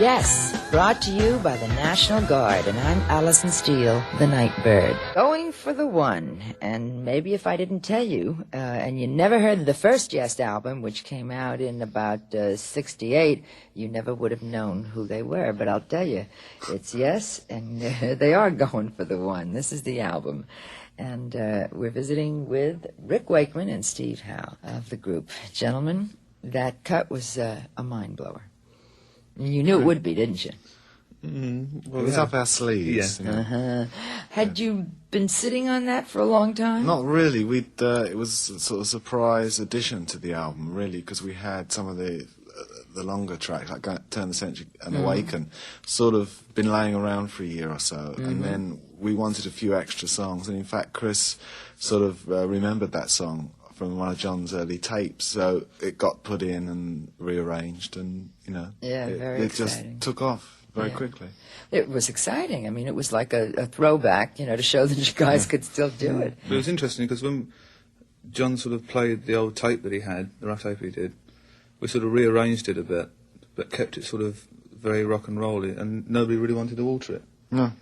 Yes, brought to you by the National Guard, and I'm Alison Steele, the Nightbird. Going for the one, and maybe if I didn't tell you, and you never heard the first Yes album, which came out in about 68, you never would have known who they were, but I'll tell you, it's Yes, and they are going for the one. This is the album. And we're visiting with Rick Wakeman and Steve Howe of the group. Gentlemen, that cut was a mind-blower. You knew it would be, didn't you? Well, it was up our sleeves. Yeah. You know. Had you been sitting on that for a long time? Not really. It was a sort of surprise addition to the album, really, because we had some of the longer tracks, like Turn the Century and Awaken, sort of been laying around for a year or so, and then we wanted a few extra songs, and in fact Chris sort of remembered that song from one of John's early tapes, so it got put in and rearranged, and it just took off very quickly. It was exciting. I mean, it was like a throwback, to show that you guys could still do it. But it was interesting because when John sort of played the old tape that he had, the rough tape he did, we sort of rearranged it a bit, but kept it sort of very rock and roll-y, and nobody really wanted to alter it. No.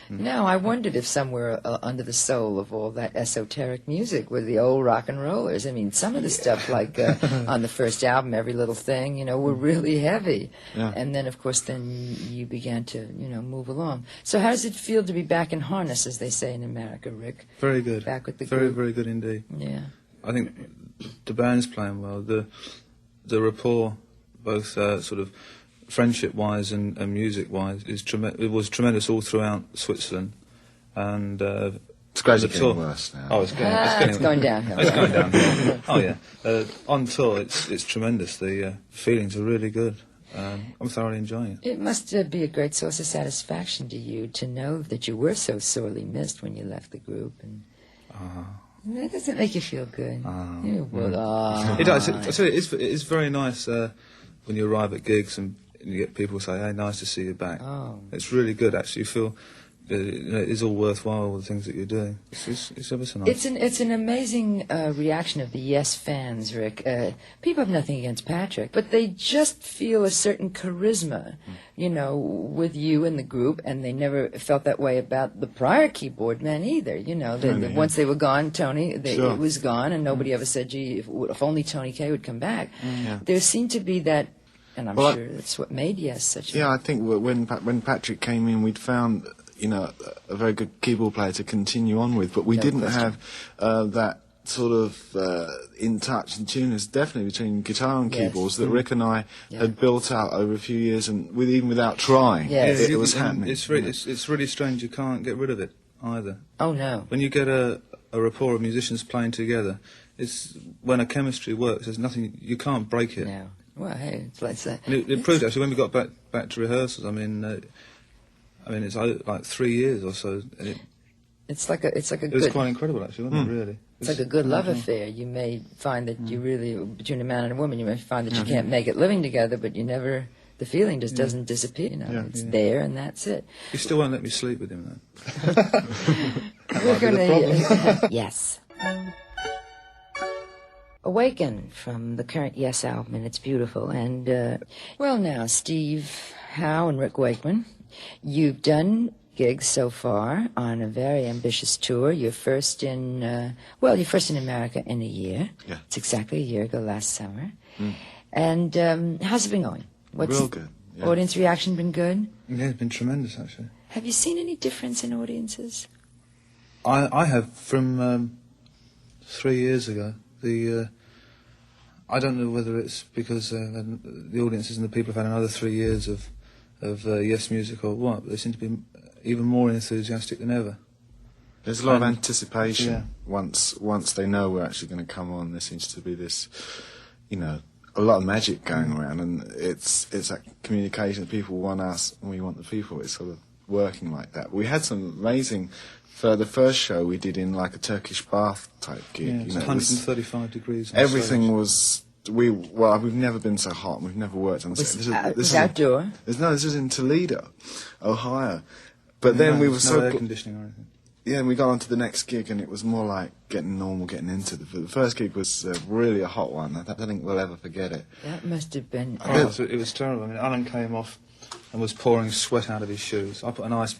No, I wondered if somewhere under the soul of all that esoteric music were the old rock and rollers. I mean, some of the stuff, like on the first album, Every Little Thing, were really heavy. Yeah. And then, of course, then you began to, move along. So how does it feel to be back in harness, as they say in America, Rick? Very good. Back with the very, group. very good indeed. Yeah. I think the band's playing well. The rapport, both sort of friendship-wise and music-wise, it was tremendous all throughout Switzerland. And it's gradually getting worse now. Oh, it's going downhill. It's going downhill. Oh yeah. On tour, it's tremendous. The feelings are really good. I'm thoroughly enjoying it. It must be a great source of satisfaction to you to know that you were so sorely missed when you left the group, and that doesn't make you feel good. It does. I tell you, it's very nice when you arrive at gigs and you get people say, "Hey, nice to see you back." Oh. It's really good, actually. You feel it is all worthwhile, all the things that you're doing. It's ever so nice. It's an amazing reaction of the Yes fans, Rick. People have nothing against Patrick, but they just feel a certain charisma, with you and the group, and they never felt that way about the prior keyboard man either. Once they were gone, Tony, it was gone, and nobody ever said, "Gee, if only Tony Kaye would come back." Yeah. There seemed to be that, and I'm sure that's what made Yes such. Yeah, I think when Patrick came in, we'd found a very good keyboard player to continue on with, but we didn't have that sort of in touch and tune is definitely between guitar and keyboards that Rick and I had built out over a few years, and even without trying, it was happening. It's really strange. You can't get rid of it either. Oh no! When you get a rapport of musicians playing together, it's when a chemistry works. There's nothing you can't break it. No. Well, hey, let's say it proved actually when we got back to rehearsals. I mean, it's like 3 years or so. And it's like a it good. was quite incredible, actually, wasn't it? Really. It's like a good love affair. You may find that you really, between a man and a woman, you may find that you can't make it living together, but the feeling just doesn't disappear. It's there and that's it. You still won't let me sleep with him, though. We're going to, yes. Awaken from the current Yes album, and it's beautiful. And, well now, Steve Howe and Rick Wakeman, you've done gigs so far on a very ambitious tour. You're first in America in a year. Yeah. It's exactly a year ago, last summer. And how's it been going? Real good. Yeah. Audience reaction been good? Yeah, it's been tremendous, actually. Have you seen any difference in audiences? I have from 3 years ago. I don't know whether it's because the audiences and the people have had another 3 years of Yes music or what, but they seem to be even more enthusiastic than ever. There's a lot of anticipation once they know we're actually going to come on. There seems to be this, a lot of magic going around, and it's that communication that people want us and we want the people. It's sort of working like that. We had some amazing. For the first show we did in like a Turkish bath type gig. Yeah, it's 135 degrees. Everything was. We've never been so hot. We've never worked on this is outdoor. This is in Toledo, Ohio. But then we were no air conditioning or anything. Yeah, and we got on to the next gig, and it was more like getting into the first gig was really a hot one. I don't think we'll ever forget it. That must have been... It was terrible. I mean, Alan came off and was pouring sweat out of his shoes. I put an ice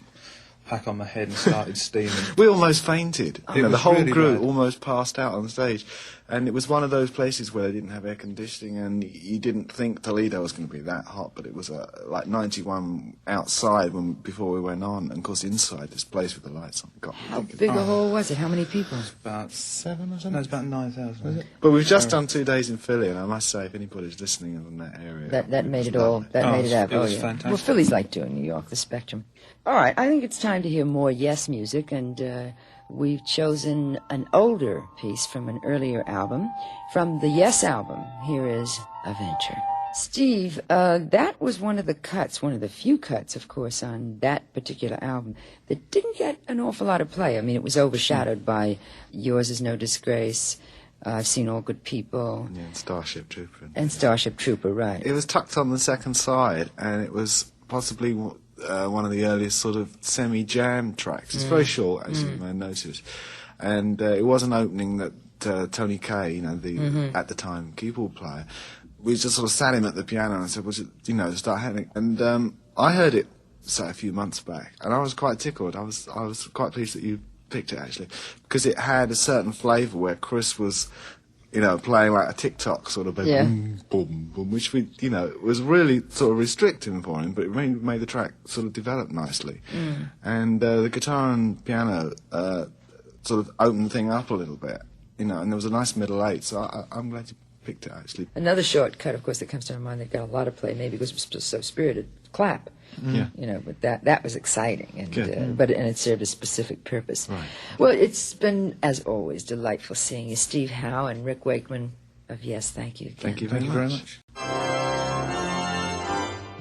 pack on my head and started steaming. We almost fainted. The whole really group bad. almost passed out on the stage. And it was one of those places where they didn't have air conditioning, and you didn't think Toledo was going to be that hot, but it was like 91 outside before we went on, and of course inside this place with the lights on. God, How big a hall was it? How many people? About 7 or something? No, it's about 9,000. But we've just done 2 days in Philly, and I must say, if anybody's listening in that area... That made it all... lovely. That made it up. It was yeah. fantastic. Well, Philly's like doing New York, the Spectrum. All right, I think it's time to hear more Yes music, and we've chosen an older piece from an earlier album. From the Yes album, here is Adventure. Steve, that was one of the cuts, one of the few cuts, of course, on that particular album that didn't get an awful lot of play. I mean, it was overshadowed by Yours Is No Disgrace, I've Seen All Good People. Yeah, and Starship Trooper. And Starship Trooper, right. It was tucked on the second side, and it was possibly one of the earliest sort of semi-jam tracks. It's very short, as you may notice. And it was an opening that Tony Kaye, the at the time keyboard player, we just sort of sat him at the piano and said, start having... And I heard it, say, a few months back, and I was quite tickled. I was quite pleased that you picked it, actually, because it had a certain flavour where Chris was... playing like a TikTok sort of boom, boom, boom, which was really sort of restricting for him, but it made the track sort of develop nicely. And the guitar and piano sort of opened the thing up a little bit, and there was a nice middle eight, so I'm glad you picked it, actually. Another shortcut, of course, that comes to my mind that got a lot of play, maybe because it was so spirited, Clap. Yeah. But that was exciting, and it served a specific purpose. Right. Well, it's been, as always, delightful seeing you, Steve Howe and Rick Wakeman of Yes. Thank you again. Thank you Thank you very very much. much.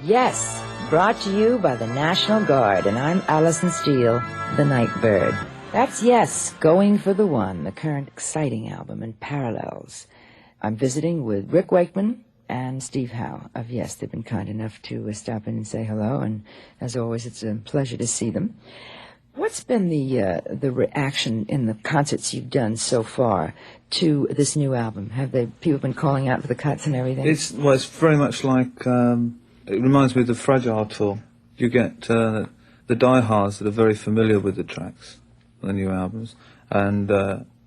Yes, brought to you by the National Guard, and I'm Alison Steele, the Nightbird. That's Yes, Going for the One, the current exciting album and Parallels. I'm visiting with Rick Wakeman and Steve Howe of Yes. They've been kind enough to stop in and say hello, and as always, it's a pleasure to see them. What's been the reaction in the concerts you've done so far to this new album? Have people been calling out for the cuts and everything? It's very much like, it reminds me of the Fragile tour. You get the diehards that are very familiar with the tracks, the new albums, and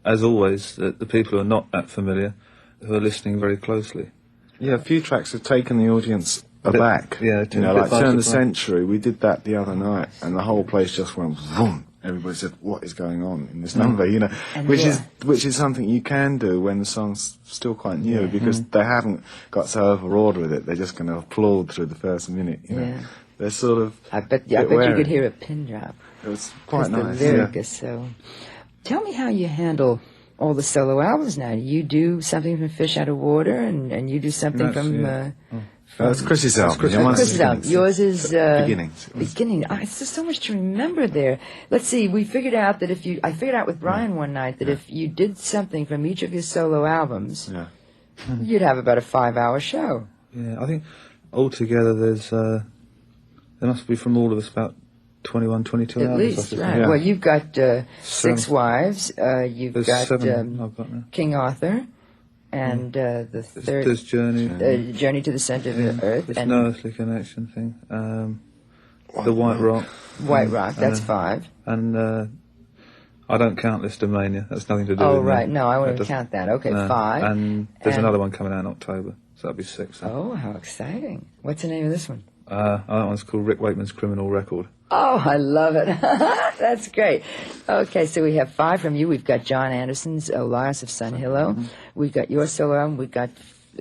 as always, the people who are not that familiar, who are listening very closely. Yeah, a few tracks have taken the audience aback. Yeah, like Turn the Century, we did that the other night, and the whole place just went vroom. Everybody said, "What is going on in this number?" Which is something you can do when the song's still quite new, because they haven't got so overawed with it. They're just going to applaud through the first minute. They're sort of. I bet you could hear a pin drop. It was quite nice. The lyric is so. Tell me how you handle all the solo albums now. You do something from Fish Out of Water, and you do something from... That's Chris's album. Chris's album. Yours is... Beginnings. Beginning. It's just so much to remember there. Let's see, we figured out that I figured out with Brian one night that if you did something from each of your solo albums, you'd have about a 5-hour show. Yeah, I think altogether there must be from all of us about 21, 22 At hours. least, right. Yeah. Well, you've got 6 Wives, you've There's got 7 I've got now. King Arthur, and the third... There's Journey. Journey to the Center of the Earth. There's and No Earthly Connection thing. The White Rock. White Rock, that's 5. And I don't count Listomania. That's nothing to do with Oh, right. me. No, I wouldn't count that. Okay, No. 5. And there's another one coming out in October, so that'll be 6. Oh, how exciting. What's the name of this one? That one's called Rick Wakeman's Criminal Record. Oh, I love it. That's great. Okay, so we have 5 from you. We've got John Anderson's Elias of Sun Hillow. We've got your solo album. We've got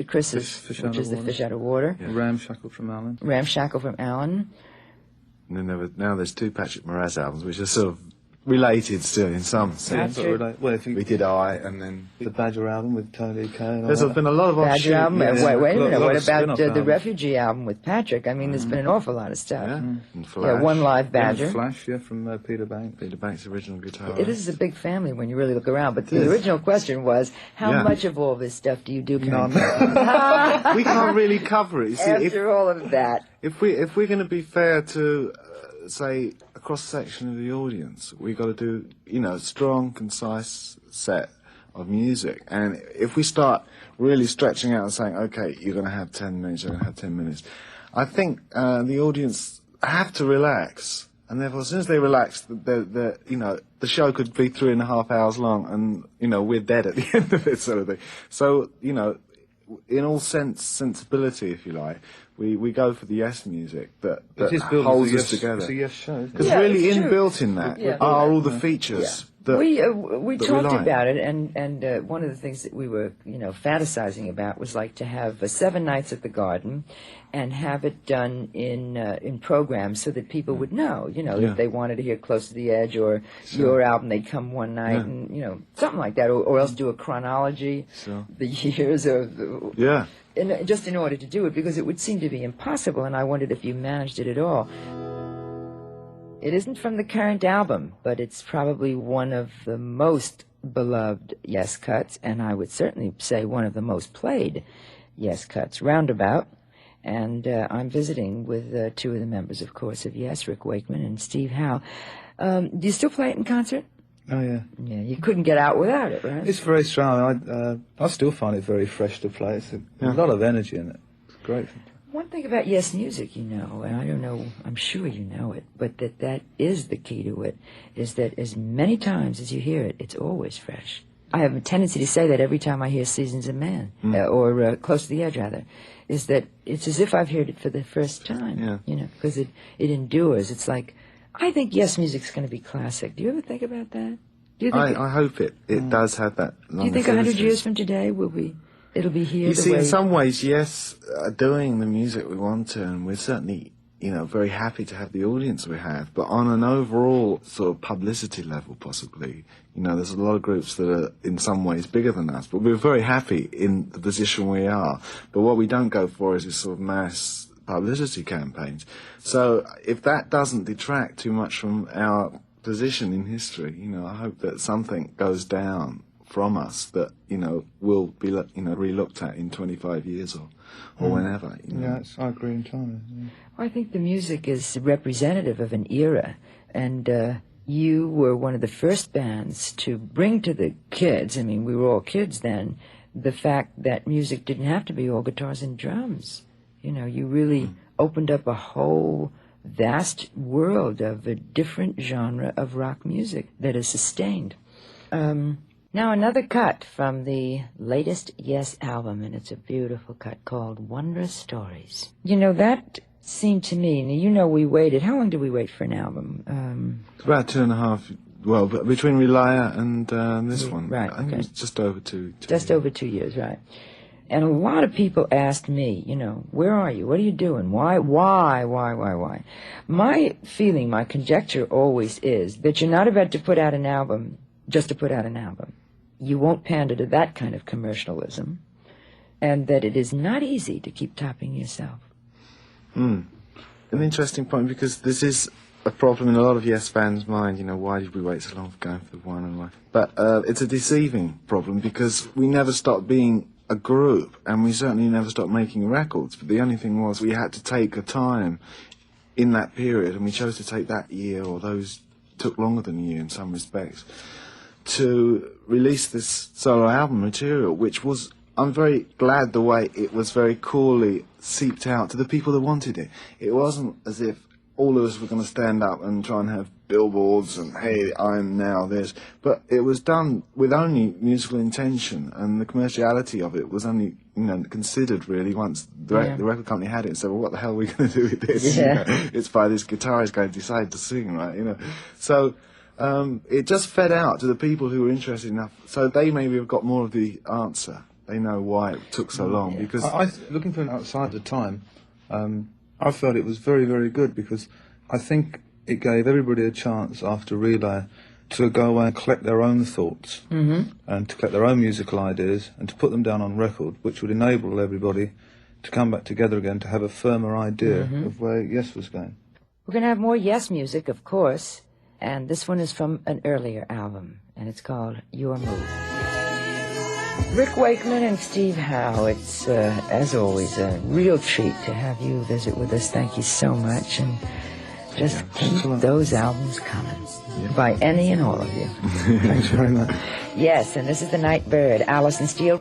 Chris's, which is the Fish Out of Water. Yeah. Ramshackle from Alan. Ramshackle from Alan. And then now there's 2 Patrick Moraz albums, which are sort of related still in some sense. Well, if you We did and then... the Badger album with Tony Kaye and all There's that. been a lot of Badger album. Yes. Wait a minute. lot What of about spin-off the albums. Refugee album with Patrick? I mean, there's been an awful lot of stuff. Yeah, and Yeah, Flash. one live Yeah, Badger. Flash, from Peter Banks. Peter Banks' original guitar. It is a big family when you really look around. But the original question was, how much of all this stuff do you do? None. We can't really cover it. You see, After all of that. if we're going to be fair to, say, a cross-section of the audience. We got to do, a strong, concise set of music. And if we start really stretching out and saying, okay, you're going to have 10 minutes, you're going to have 10 minutes, I think the audience have to relax. And therefore, as soon as they relax, the show could be 3.5 hours long, and, we're dead at the end of it, sort of thing. So, in all sensibility, if you like, we go for the Yes music that holds us together. It's a Yes show, isn't it? Because really inbuilt in that are all the features. We talked about it, and one of the things that we were, fantasizing about was like to have 7 nights at the Garden, and have it done in programs so that people would know, if they wanted to hear Close to the Edge or your album, they'd come one night and something like that, or else do a chronology, the years of just in order to do it, because it would seem to be impossible, and I wondered if you managed it at all. It isn't from the current album, but it's probably one of the most beloved Yes cuts, and I would certainly say one of the most played Yes cuts, roundabout. And I'm visiting with 2 of the members, of course, of Yes, Rick Wakeman and Steve Howe. Do you still play it in concert? Oh, yeah. Yeah, you couldn't get out without it, right? It's very strong. I still find it very fresh to play. It's a lot of energy in it. It's great. One thing about Yes music, and I don't know, I'm sure you know it, but that is the key to it, is that as many times as you hear it, it's always fresh. I have a tendency to say that every time I hear Seasons of Man, or Close to the Edge, rather, is that it's as if I've heard it for the first time, because it endures. It's like, I think Yes music's going to be classic. Do you ever think about that? Do you think I hope it does have that. Do you think 100 years from today it'll be here? You see, in some ways, Yes are doing the music we want to, and we're certainly, very happy to have the audience we have. But on an overall sort of publicity level, possibly, there's a lot of groups that are in some ways bigger than us. But we're very happy in the position we are. But what we don't go for is this sort of mass publicity campaigns. So if that doesn't detract too much from our position in history, I hope that something goes down from us that will be re-looked at in 25 years or whenever. I agree entirely. Well, I think the music is representative of an era, and you were one of the first bands to bring to the kids, we were all kids then, the fact that music didn't have to be all guitars and drums. You really opened up a whole vast world of a different genre of rock music that is sustained. Now another cut from the latest Yes album, and it's a beautiful cut called Wondrous Stories. That seemed to me, we waited. How long did we wait for an album? It's about 2.5. Well, between Relia and this one, right? I think it was just over 2. Just over 2 years, right? And a lot of people asked me, where are you? What are you doing? Why? My feeling, my conjecture always is that you're not about to put out an album just to put out an album. You won't pander to that kind of commercialism, and that it is not easy to keep topping yourself. An interesting point, because this is a problem in a lot of Yes fans' mind, why did we wait so long for going for the one and why? But it's a deceiving problem, because we never stopped being a group, and we certainly never stopped making records, but the only thing was we had to take a time in that period, and we chose to take that year, or those took longer than a year in some respects, to release this solo album material, which was, I'm very glad the way it was very coolly seeped out to the people that wanted it. It wasn't as if all of us were going to stand up and try and have billboards and, hey, I'm now this. But it was done with only musical intention, and the commerciality of it was only, considered really once the record company had it and said, well, what the hell are we going to do with this? It's by this guitarist going to decide to sing, right? So it just fed out to the people who were interested enough. So they maybe have got more of the answer. They know why it took so long. Because looking from outside the time, I felt it was very, very good, because I think it gave everybody a chance after Relay to go away and collect their own thoughts and to collect their own musical ideas and to put them down on record, which would enable everybody to come back together again to have a firmer idea of where Yes was going. We're going to have more Yes music, of course, and this one is from an earlier album, and it's called Your Move. Rick Wakeman and Steve Howe, it's, as always, a real treat to have you visit with us. Thank you so much. And Just keep Thanks a lot. those albums coming. By any and all of you. Thanks very much. Yes, and this is the Nightbird, Alison Steele.